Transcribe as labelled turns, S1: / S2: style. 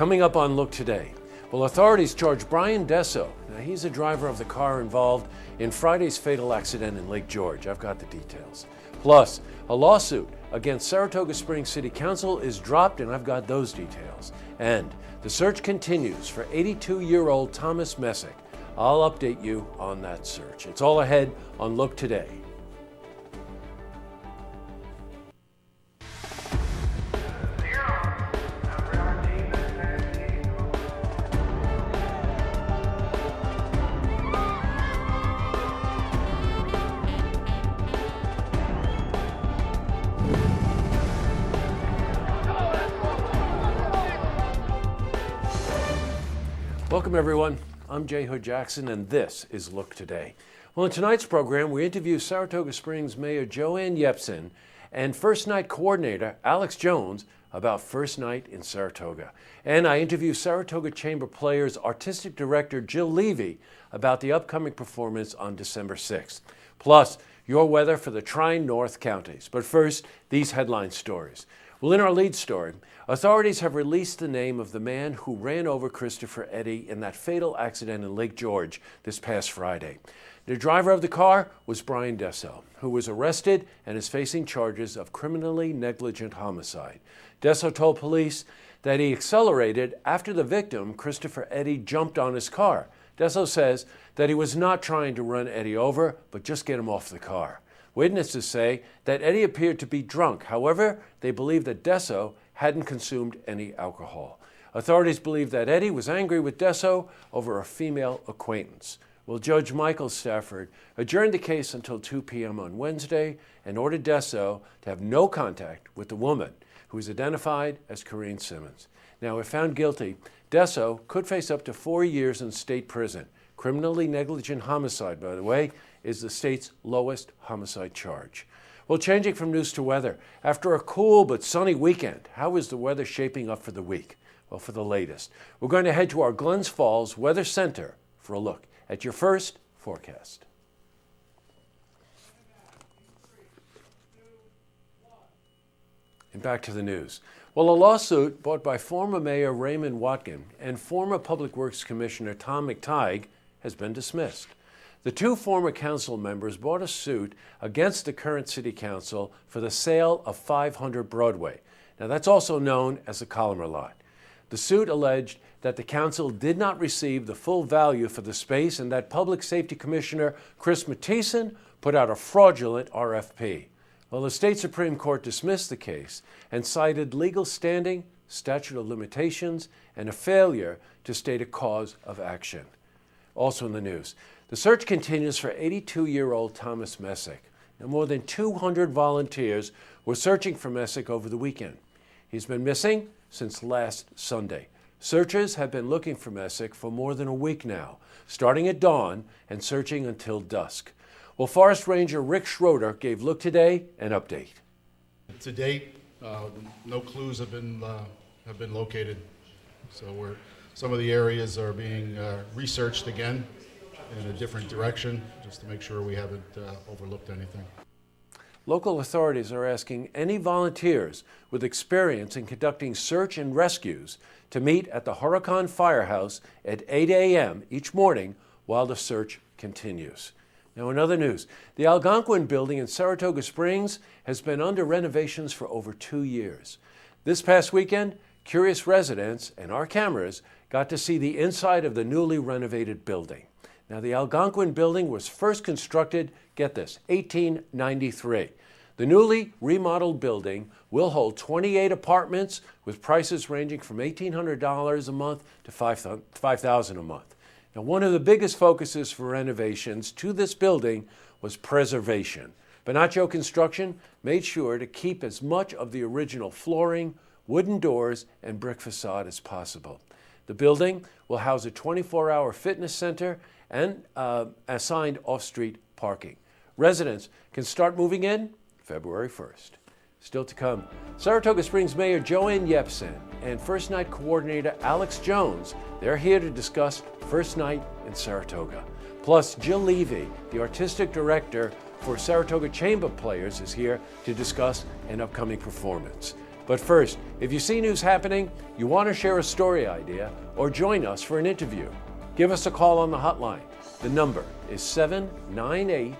S1: Coming up on Look Today, well, authorities charge Brian Desso. Now, he's the driver of the car involved in Friday's fatal accident in Lake George. I've got the details. Plus, a lawsuit against Saratoga Springs City Council is dropped, and I've got those details. And the search continues for 82-year-old Thomas Messick. I'll update you on that search. It's all ahead on Look Today. Welcome, everyone. I'm Jay Hood Jackson, and this is Look Today. Well, in tonight's program, we interview Saratoga Springs Mayor Joanne Yepsen and First Night Coordinator Alex Jones about First Night in Saratoga. And I interview Saratoga Chamber Players Artistic Director Jill Levy about the upcoming performance on December 6th. Plus, your weather for the Tri-North counties. But first, these headline stories. Well, in our lead story, authorities have released the name of the man who ran over Christopher Eddy in that fatal accident in Lake George this past Friday. The driver of the car was Brian Desso, who was arrested and is facing charges of criminally negligent homicide. Desso told police that he accelerated after the victim, Christopher Eddy, jumped on his car. Desso says that he was not trying to run Eddy over, but just get him off the car. Witnesses say that Eddy appeared to be drunk. However, they believe that Desso hadn't consumed any alcohol. Authorities believe that Eddy was angry with Desso over a female acquaintance. Well, Judge Michael Stafford adjourned the case until 2 p.m. on Wednesday and ordered Desso to have no contact with the woman, who is identified as Corrine Simmons. Now, if found guilty, Desso could face up to 4 years in state prison. Criminally negligent homicide, by the way, is the state's lowest homicide charge. Well, changing from news to weather. After a cool but sunny weekend, how is the weather shaping up for the week? Well, for the latest, we're going to head to our Glens Falls Weather Center for a look at your first forecast. And back to the news. Well, a lawsuit brought by former Mayor Raymond Watkin and former Public Works Commissioner Tom McTighe has been dismissed. The two former council members brought a suit against the current city council for the sale of 500 Broadway. Now, that's also known as the Colomer lot. The suit alleged that the council did not receive the full value for the space and that Public Safety Commissioner Chris Mattison put out a fraudulent RFP. Well, the state Supreme Court dismissed the case and cited legal standing, statute of limitations, and a failure to state a cause of action. Also in the news, the search continues for 82-year-old Thomas Messick. Now, more than 200 volunteers were searching for Messick over the weekend. He's been missing since last Sunday. Searchers have been looking for Messick for more than a week now, starting at dawn and searching until dusk. Well, Forest Ranger Rick Schroeder gave Look Today an update.
S2: To date, no clues have been located. So some of the areas are being researched again in a different direction, just to make sure we haven't overlooked anything.
S1: Local authorities are asking any volunteers with experience in conducting search and rescues to meet at the Horicon Firehouse at 8 a.m. each morning while the search continues. Now, in other news, the Algonquin building in Saratoga Springs has been under renovations for over 2 years. This past weekend, curious residents and our cameras got to see the inside of the newly renovated building. Now, the Algonquin building was first constructed, get this, 1893. The newly remodeled building will hold 28 apartments with prices ranging from $1,800 a month to $5,000 a month. Now, one of the biggest focuses for renovations to this building was preservation. Bonaccio Construction made sure to keep as much of the original flooring, wooden doors, and brick facade as possible. The building will house a 24-hour fitness center and assigned off-street parking. Residents can start moving in February 1st. Still to come, Saratoga Springs Mayor Joanne Yepsen and First Night Coordinator Alex Jones, they're here to discuss First Night in Saratoga. Plus, Jill Levy, the Artistic Director for Saratoga Chamber Players, is here to discuss an upcoming performance. But first, if you see news happening, you want to share a story idea, or join us for an interview, give us a call on the hotline. The number is 798-8000.